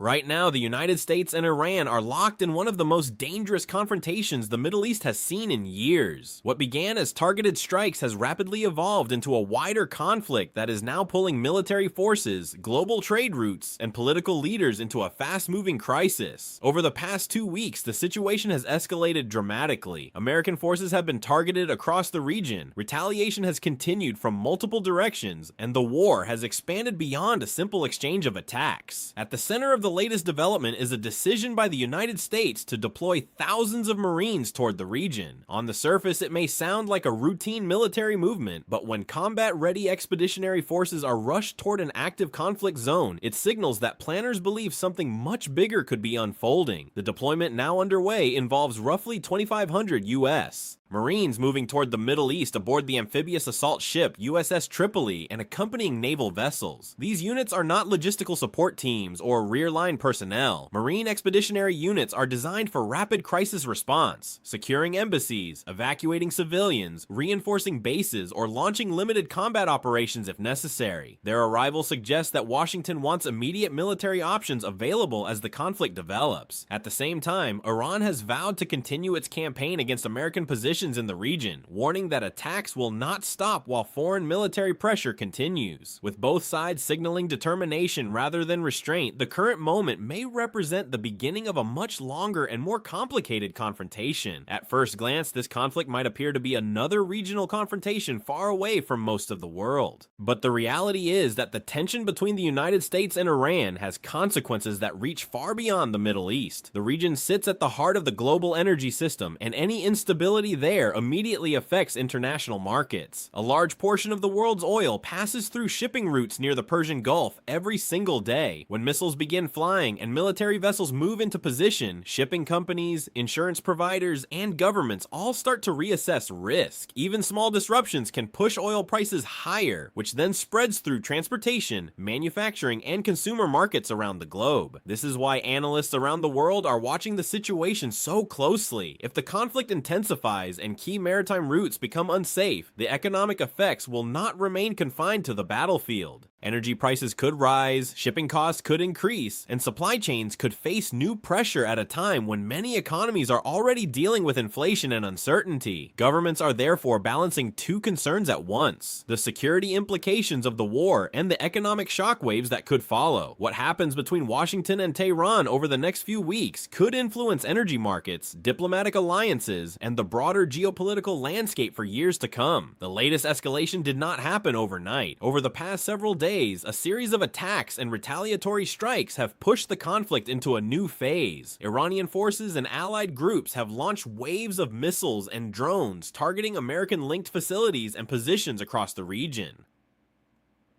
Right now, the United States and Iran are locked in one of the most dangerous confrontations the Middle East has seen in years. What began as targeted strikes has rapidly evolved into a wider conflict that is now pulling military forces, global trade routes, and political leaders into a fast-moving crisis. Over the past 2 weeks, the situation has escalated dramatically. American forces have been targeted across the region, retaliation has continued from multiple directions, and the war has expanded beyond a simple exchange of attacks. At the center of the latest development is a decision by the United States to deploy thousands of Marines toward the region. On the surface, it may sound like a routine military movement, but when combat-ready expeditionary forces are rushed toward an active conflict zone, it signals that planners believe something much bigger could be unfolding. The deployment now underway involves roughly 2,500 U.S. Marines moving toward the Middle East aboard the amphibious assault ship USS Tripoli and accompanying naval vessels. These units are not logistical support teams or rear-line personnel. Marine expeditionary units are designed for rapid crisis response, securing embassies, evacuating civilians, reinforcing bases, or launching limited combat operations if necessary. Their arrival suggests that Washington wants immediate military options available as the conflict develops. At the same time, Iran has vowed to continue its campaign against American positions in the region, warning that attacks will not stop while foreign military pressure continues. With both sides signaling determination rather than restraint, the current moment may represent the beginning of a much longer and more complicated confrontation. At first glance, this conflict might appear to be another regional confrontation far away from most of the world. But the reality is that the tension between the United States and Iran has consequences that reach far beyond the Middle East. The region sits at the heart of the global energy system, and any instability there immediately affects international markets. A large portion of the world's oil passes through shipping routes near the Persian Gulf every single day. When missiles begin flying and military vessels move into position, shipping companies, insurance providers, and governments all start to reassess risk. Even small disruptions can push oil prices higher, which then spreads through transportation, manufacturing, and consumer markets around the globe. This is why analysts around the world are watching the situation so closely. If the conflict intensifies and key maritime routes become unsafe, the economic effects will not remain confined to the battlefield. Energy prices could rise, shipping costs could increase, and supply chains could face new pressure at a time when many economies are already dealing with inflation and uncertainty. Governments are therefore balancing two concerns at once: the security implications of the war and the economic shockwaves that could follow. What happens between Washington and Tehran over the next few weeks could influence energy markets, diplomatic alliances, and the broader geopolitical landscape for years to come. The latest escalation did not happen overnight. Over the past several days, a series of attacks and retaliatory strikes have pushed the conflict into a new phase. Iranian forces and allied groups have launched waves of missiles and drones targeting American-linked facilities and positions across the region.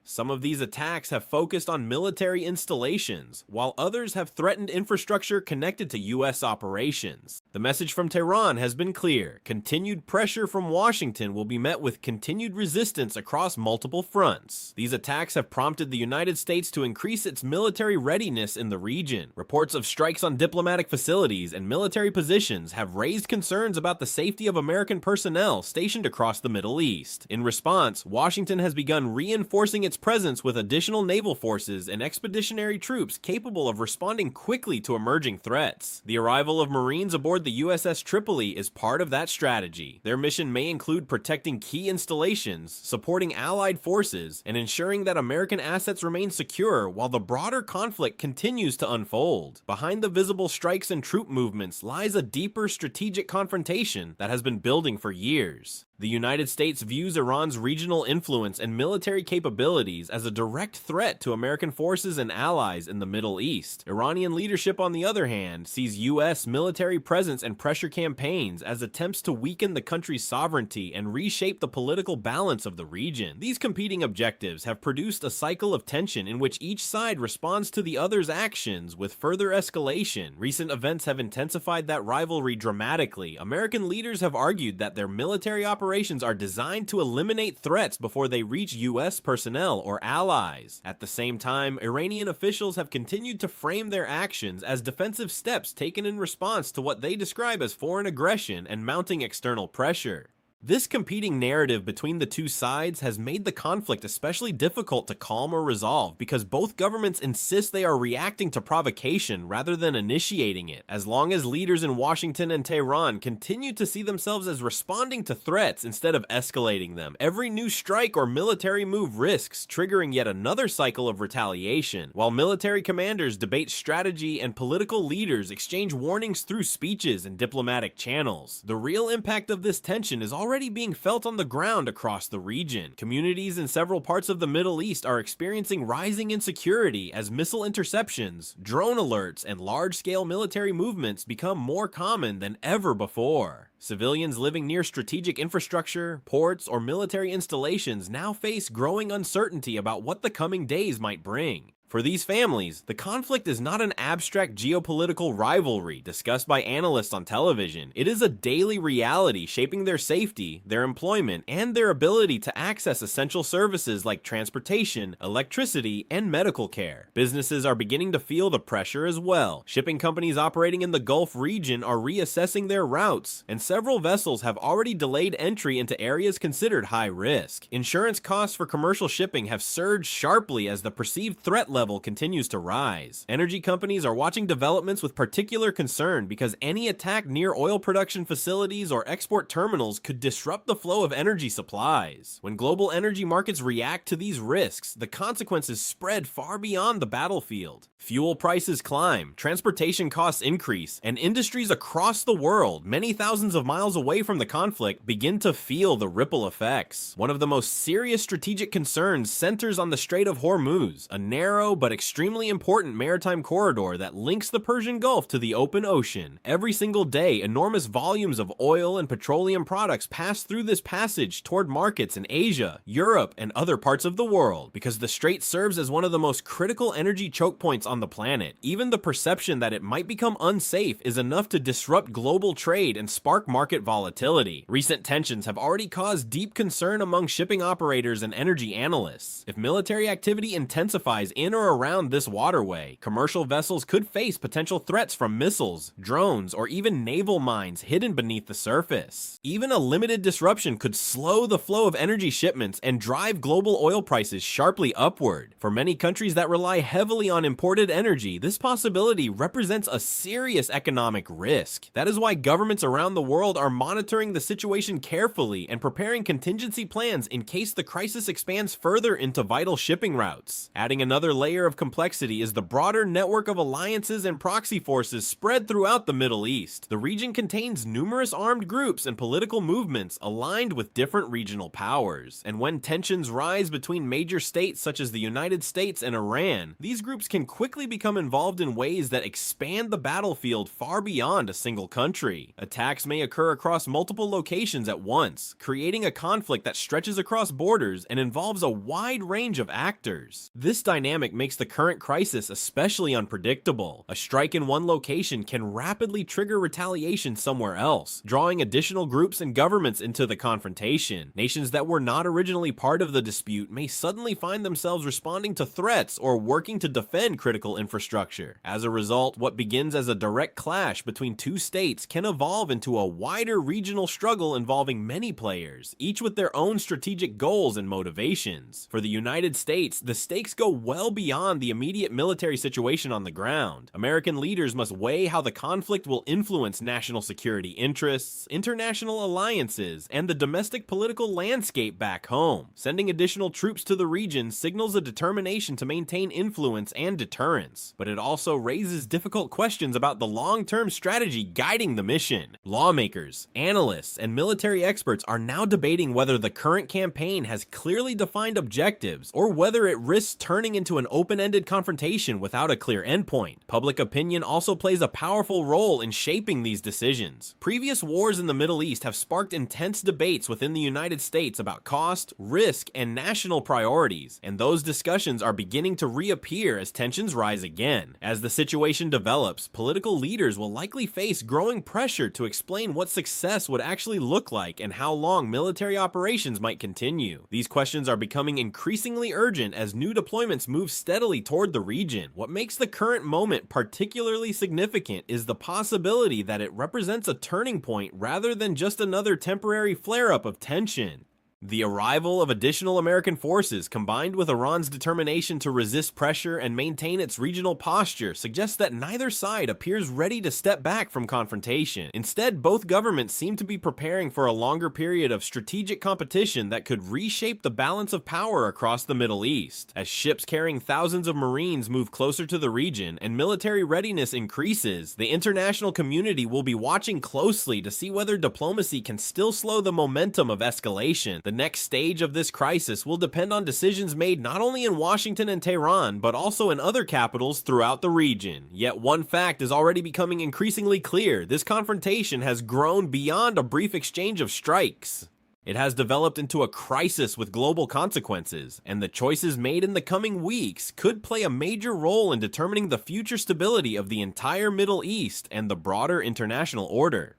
Some of these attacks have focused on military installations, while others have threatened infrastructure connected to U.S. operations. The message from Tehran has been clear: continued pressure from Washington will be met with continued resistance across multiple fronts. These attacks have prompted the United States to increase its military readiness in the region. Reports of strikes on diplomatic facilities and military positions have raised concerns about the safety of American personnel stationed across the Middle East. In response, Washington has begun reinforcing its presence with additional naval forces and expeditionary troops capable of responding quickly to emerging threats. The arrival of Marines aboard the USS Tripoli is part of that strategy. Their mission may include protecting key installations, supporting allied forces, and ensuring that American assets remain secure while the broader conflict continues to unfold. Behind the visible strikes and troop movements lies a deeper strategic confrontation that has been building for years. The United States views Iran's regional influence and military capabilities as a direct threat to American forces and allies in the Middle East. Iranian leadership, on the other hand, sees U.S. military presence and pressure campaigns as attempts to weaken the country's sovereignty and reshape the political balance of the region. These competing objectives have produced a cycle of tension in which each side responds to the other's actions with further escalation. Recent events have intensified that rivalry dramatically. American leaders have argued that their military operations are designed to eliminate threats before they reach U.S. personnel or allies. At the same time, Iranian officials have continued to frame their actions as defensive steps taken in response to what they describe as foreign aggression and mounting external pressure. This competing narrative between the two sides has made the conflict especially difficult to calm or resolve because both governments insist they are reacting to provocation rather than initiating it. As long as leaders in Washington and Tehran continue to see themselves as responding to threats instead of escalating them, every new strike or military move risks triggering yet another cycle of retaliation. While military commanders debate strategy and political leaders exchange warnings through speeches and diplomatic channels, the real impact of this tension is already being felt on the ground across the region. Communities in several parts of the Middle East are experiencing rising insecurity as missile interceptions, drone alerts, and large-scale military movements become more common than ever before. Civilians living near strategic infrastructure, ports, or military installations now face growing uncertainty about what the coming days might bring. For these families, the conflict is not an abstract geopolitical rivalry discussed by analysts on television. It is a daily reality shaping their safety, their employment, and their ability to access essential services like transportation, electricity, and medical care. Businesses are beginning to feel the pressure as well. Shipping companies operating in the Gulf region are reassessing their routes, and several vessels have already delayed entry into areas considered high risk. Insurance costs for commercial shipping have surged sharply as the perceived threat level continues to rise. Energy companies are watching developments with particular concern because any attack near oil production facilities or export terminals could disrupt the flow of energy supplies. When global energy markets react to these risks, the consequences spread far beyond the battlefield. Fuel prices climb, transportation costs increase, and industries across the world, many thousands of miles away from the conflict, begin to feel the ripple effects. One of the most serious strategic concerns centers on the Strait of Hormuz, a narrow but extremely important maritime corridor that links the Persian Gulf to the open ocean. Every single day, enormous volumes of oil and petroleum products pass through this passage toward markets in Asia, Europe, and other parts of the world. Because the strait serves as one of the most critical energy choke points on the planet, even the perception that it might become unsafe is enough to disrupt global trade and spark market volatility. Recent tensions have already caused deep concern among shipping operators and energy analysts. If military activity intensifies in or around this waterway, commercial vessels could face potential threats from missiles, drones, or even naval mines hidden beneath the surface. Even a limited disruption could slow the flow of energy shipments and drive global oil prices sharply upward. For many countries that rely heavily on imported energy, this possibility represents a serious economic risk. That is why governments around the world are monitoring the situation carefully and preparing contingency plans in case the crisis expands further into vital shipping routes. Adding another layer of complexity is the broader network of alliances and proxy forces spread throughout the Middle East. The region contains numerous armed groups and political movements aligned with different regional powers. And when tensions rise between major states such as the United States and Iran, these groups can quickly become involved in ways that expand the battlefield far beyond a single country. Attacks may occur across multiple locations at once, creating a conflict that stretches across borders and involves a wide range of actors. This dynamic makes the current crisis especially unpredictable. A strike in one location can rapidly trigger retaliation somewhere else, drawing additional groups and governments into the confrontation. Nations that were not originally part of the dispute may suddenly find themselves responding to threats or working to defend critical infrastructure. As a result, what begins as a direct clash between two states can evolve into a wider regional struggle involving many players, each with their own strategic goals and motivations. For the United States, the stakes go well beyond the immediate military situation on the ground. American leaders must weigh how the conflict will influence national security interests, international alliances, and the domestic political landscape back home. Sending additional troops to the region signals a determination to maintain influence and deterrence, but it also raises difficult questions about the long-term strategy guiding the mission. Lawmakers, analysts, and military experts are now debating whether the current campaign has clearly defined objectives or whether it risks turning into an open-ended confrontation without a clear endpoint. Public opinion also plays a powerful role in shaping these decisions. Previous wars in the Middle East have sparked intense debates within the United States about cost, risk, and national priorities, and those discussions are beginning to reappear as tensions concerns rise again. As the situation develops, political leaders will likely face growing pressure to explain what success would actually look like and how long military operations might continue. These questions are becoming increasingly urgent as new deployments move steadily toward the region. What makes the current moment particularly significant is the possibility that it represents a turning point rather than just another temporary flare-up of tension. The arrival of additional American forces, combined with Iran's determination to resist pressure and maintain its regional posture, suggests that neither side appears ready to step back from confrontation. Instead, both governments seem to be preparing for a longer period of strategic competition that could reshape the balance of power across the Middle East. As ships carrying thousands of Marines move closer to the region and military readiness increases, the international community will be watching closely to see whether diplomacy can still slow the momentum of escalation. The next stage of this crisis will depend on decisions made not only in Washington and Tehran, but also in other capitals throughout the region. Yet one fact is already becoming increasingly clear: this confrontation has grown beyond a brief exchange of strikes. It has developed into a crisis with global consequences, and the choices made in the coming weeks could play a major role in determining the future stability of the entire Middle East and the broader international order.